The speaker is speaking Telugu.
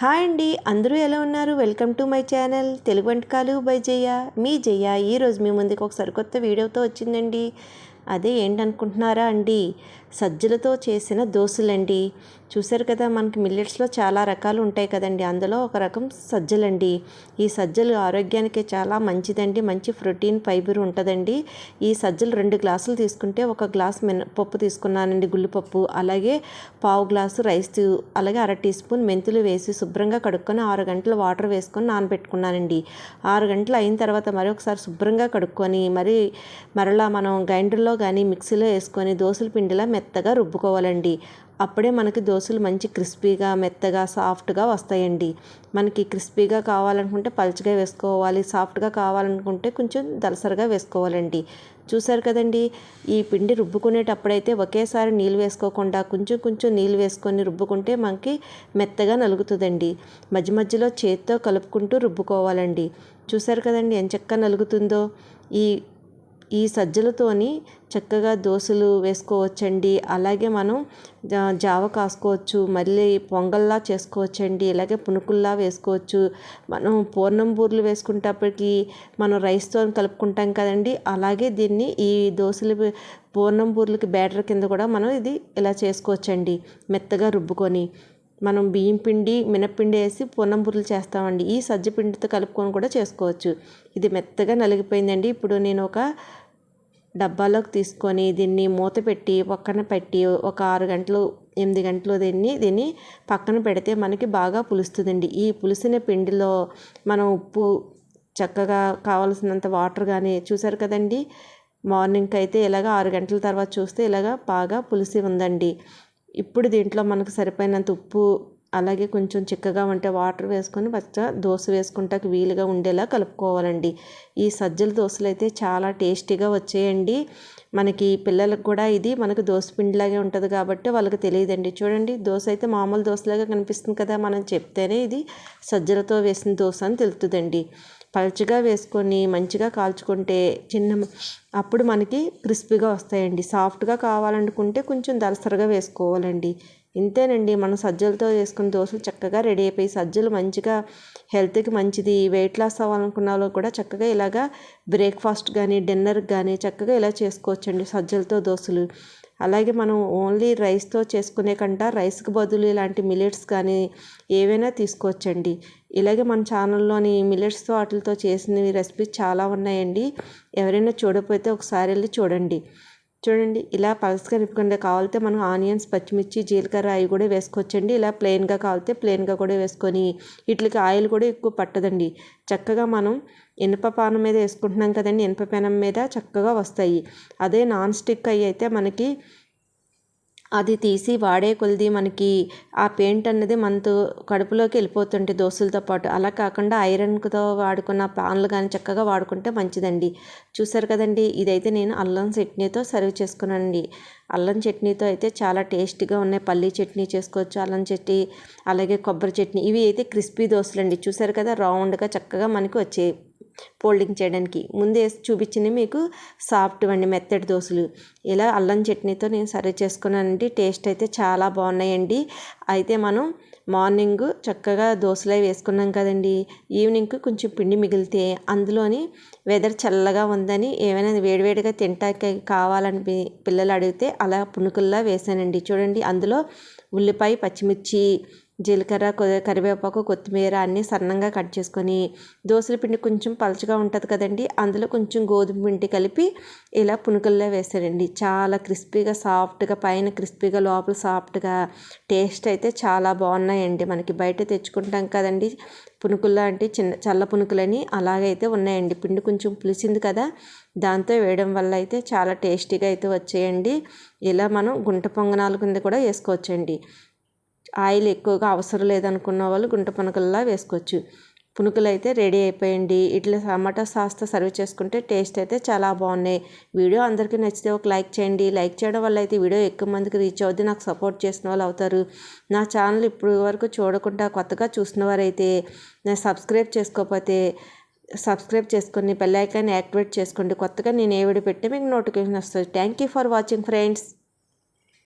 హాయ్ అండి, అందరూ ఎలా ఉన్నారు? Welcome to my channel Telugu వంటకాలు బై జయ. మీ జయ ఈరోజు మీ ముందుకు ఒక సరికొత్త వీడియోతో వచ్చిందండి. అదే ఏంటనుకుంటున్నారా అండి? సజ్జలతో చేసిన దోశలండి. చూసారు కదా, మనకి మిల్లెట్స్లో చాలా రకాలు ఉంటాయి కదండి. అందులో ఒక రకం సజ్జలండి. ఈ సజ్జలు ఆరోగ్యానికి చాలా మంచిదండి. మంచి ప్రోటీన్ ఫైబర్ ఉంటుందండి. ఈ సజ్జలు 2 గ్లాసులు తీసుకుంటే 1 గ్లాస్ మినపప్పు తీసుకున్నానండి, గుళ్ళుపప్పు. అలాగే పావు గ్లాసు రైస్, అలాగే 1/2 టీ స్పూన్ మెంతులు వేసి శుభ్రంగా కడుక్కొని 6 గంటలు వాటర్ వేసుకొని నానబెట్టుకున్నానండి. 6 గంటలు అయిన తర్వాత మరొకసారి శుభ్రంగా కడుక్కొని మరలా మనం గ్రైండర్లో కానీ మిక్సీలో వేసుకొని దోశల పిండిలా మెత్తగా రుబ్బుకోవాలండి. అప్పుడే మనకి దోశలు మంచి క్రిస్పీగా, మెత్తగా, సాఫ్ట్గా వస్తాయండి. మనకి క్రిస్పీగా కావాలనుకుంటే పలుచగా వేసుకోవాలి, సాఫ్ట్గా కావాలనుకుంటే కొంచెం దలసరిగా వేసుకోవాలండి. చూసారు కదండి, ఈ పిండి రుబ్బుకునేటప్పుడైతే ఒకేసారి నీళ్ళు వేసుకోకుండా కొంచెం కొంచెం నీళ్ళు వేసుకొని రుబ్బుకుంటే మనకి మెత్తగా నలుగుతుందండి. మధ్య మధ్యలో చేతితో కలుపుకుంటూ రుబ్బుకోవాలండి. చూసారు కదండి ఎంత చక్కగా నలుగుతుందో. ఈ సజ్జలతోని చక్కగా దోశలు వేసుకోవచ్చండి. అలాగే మనం జావ కాసుకోవచ్చు, మళ్ళీ పొంగల్లా చేసుకోవచ్చండి. ఇలాగే పునుకుల్లా వేసుకోవచ్చు. మనం పూర్ణం బూరెలు వేసుకునేటప్పటికి మనం రైస్తో కలుపుకుంటాం కదండి. అలాగే దీన్ని ఈ దోశలు పూర్ణం బూరెలకి బ్యాటర్ కింద కూడా మనం ఇది ఇలా చేసుకోవచ్చండి. మెత్తగా రుబ్బుకొని మనం బియ్యం పిండి, మినప్పిండి వేసి పూర్ణం బూరెలు చేస్తామండి. ఈ సజ్జ పిండితో కలుపుకొని కూడా చేసుకోవచ్చు. ఇది మెత్తగా నలిగిపోయిందండి. ఇప్పుడు నేను ఒక డబ్బాలోకి తీసుకొని దీన్ని మూత పెట్టి పక్కన పెట్టి ఒక 6 గంటలు 8 గంటలు దీన్ని పక్కన పెడితే మనకి బాగా పులుస్తుందండి. ఈ పులిసిన పిండిలో మనం ఉప్పు, చక్కగా కావలసినంత వాటర్ కానీ, చూసారు కదండి, మార్నింగ్కి అయితే ఇలాగ 6 గంటల తర్వాత చూస్తే ఇలాగ బాగా పులిసి ఉందండి. ఇప్పుడు దీంట్లో మనకు సరిపోయినంత ఉప్పు, అలాగే కొంచెం చిక్కగా ఉంటే వాటర్ వేసుకొని దోశ వేసుకుంటానికి వీలుగా ఉండేలా కలుపుకోవాలండి. ఈ సజ్జల దోశలు అయితే చాలా టేస్టీగా వచ్చాయండి. మనకి పిల్లలకు కూడా ఇది మనకు దోశ పిండిలాగే ఉంటుంది కాబట్టి వాళ్ళకి తెలియదండి. చూడండి, దోశ అయితే మామూలు దోశలాగా కనిపిస్తుంది కదా, మనం చెప్తేనే ఇది సజ్జలతో వేసిన దోశ అని తెలుస్తుందండి. పలుచగా వేసుకొని మంచిగా కాల్చుకుంటే అప్పుడు మనకి క్రిస్పీగా వస్తాయండి. సాఫ్ట్గా కావాలనుకుంటే కొంచెం దలసరిగా వేసుకోవాలండి. ఇంతేనండి, మనం సజ్జలతో వేసుకున్న దోశలు చక్కగా రెడీ అయిపోయి, సజ్జలు మంచిగా హెల్త్కి మంచిది. వెయిట్ లాస్ అవ్వాలనుకున్న వాళ్ళు కూడా చక్కగా ఇలాగా బ్రేక్ఫాస్ట్ కానీ డిన్నర్కి కానీ చక్కగా ఇలా చేసుకోవచ్చండి సజ్జలతో దోశలు. అలాగే మనం ఓన్లీ రైస్తో చేసుకునే కంట రైస్కి బదులు ఇలాంటి మిల్లెట్స్ కానీ ఏవైనా తీసుకోవచ్చండి. ఇలాగే మన ఛానల్లోని మిల్లెట్స్తో వాటితో చేసిన రెసిపీస్ చాలా ఉన్నాయండి. ఎవరైనా చూడకపోతే ఒకసారి వెళ్ళి చూడండి. ఇలా పలసగా నింపుకుండా కావాలితే మనం ఆనియన్స్, పచ్చిమిర్చి, జీలకర్ర అవి కూడా వేసుకోవచ్చండి. ఇలా ప్లెయిన్గా కావాలితే ప్లెయిన్గా కూడా వేసుకొని, వీటికి ఆయిల్ కూడా ఎక్కువ పట్టదండి. చక్కగా మనం ఇనుప పానం మీద వేసుకుంటున్నాం కదండి, ఇనుప పెనం మీద చక్కగా వస్తాయి. అదే నాన్ స్టిక్ అవి అయితే మనకి అది తీసి వాడే కొలిది మనకి ఆ పెయింట్ అన్నది మనతో కడుపులోకి వెళ్ళిపోతుంటే దోశలతో పాటు. అలా కాకుండా ఐరన్తో వాడుకున్న పాన్లు కానీ చక్కగా వాడుకుంటే మంచిదండి. చూసారు కదండి, ఇదైతే నేను అల్లం చట్నీతో సర్వ్ చేసుకున్నానండి. అల్లం చట్నీతో అయితే చాలా టేస్టీగా ఉన్నాయి. పల్లీ చట్నీ చేసుకోవచ్చు, అల్లం చట్నీ, అలాగే కొబ్బరి చట్నీ. ఇవి అయితే క్రిస్పీ దోశలు అండి. చూసారు కదా, రౌండ్గా చక్కగా మనకి వచ్చాయి ఫోల్డింగ్ చేయడానికి. ముందు వేసి చూపించింది మీకు సాఫ్ట్ అండి, మెత్తటి దోశలు. ఇలా అల్లం చట్నీతో నేను సర్వ్ చేసుకున్నానండి. టేస్ట్ అయితే చాలా బాగున్నాయండి. అయితే మనం మార్నింగ్ చక్కగా దోశలు వేసుకున్నాం కదండి, ఈవినింగ్కి కొంచెం పిండి మిగిలితే అందులోని వెదర్ చల్లగా ఉందని ఏమైనా వేడివేడిగా తింటాకి కావాలని పిల్లలు అడిగితే అలా పునుకుల్లా వేసానండి. చూడండి, అందులో ఉల్లిపాయ, పచ్చిమిర్చి, జీలకర్ర, కరివేపాకు, కొత్తిమీర అన్నీ సన్నంగా కట్ చేసుకొని, దోశల పిండి కొంచెం పలచగా ఉంటుంది కదండి, అందులో కొంచెం గోధుమ పిండి కలిపి ఇలా పునుకుల్లో వేసానండి. చాలా క్రిస్పీగా, సాఫ్ట్గా, పైన క్రిస్పీగా లోపల సాఫ్ట్గా, టేస్ట్ అయితే చాలా బాగున్నాయండి. మనకి బయట తెచ్చుకుంటాం కదండి పునుకుల్లో అంటే చల్ల పునుకులని, అలాగైతే ఉన్నాయండి. పిండి కొంచెం పులిసింది కదా, దాంతో వేయడం వల్ల అయితే చాలా టేస్టీగా అయితే వచ్చాయండి. ఇలా మనం గుంట పొంగనాల కింద కూడా వేసుకోవచ్చండి. ఆయిల్ ఎక్కువగా అవసరం లేదనుకున్న వాళ్ళు గుంట పునుకుల్లా వేసుకోవచ్చు. పునుకులు అయితే రెడీ అయిపోయింది. ఇట్లా టమాటా సాస్తో సర్వ్ చేసుకుంటే టేస్ట్ అయితే చాలా బాగున్నాయి. వీడియో అందరికీ నచ్చితే ఒక లైక్ చేయండి. లైక్ చేయడం వల్ల అయితే వీడియో ఎక్కువ మందికి రీచ్ అవుద్ది, నాకు సపోర్ట్ చేసిన వాళ్ళు అవుతారు. నా ఛానల్ ఇప్పుడు వరకు చూడకుండా కొత్తగా చూసిన వారైతే నేను సబ్స్క్రైబ్ చేసుకోకపోతే సబ్స్క్రైబ్ చేసుకొని బెల్ ఐకాన్ యాక్టివేట్ చేసుకోండి. కొత్తగా నేను ఏ వీడియో పెట్టే మీకు నోటిఫికేషన్ వస్తుంది. Thank you for watching friends.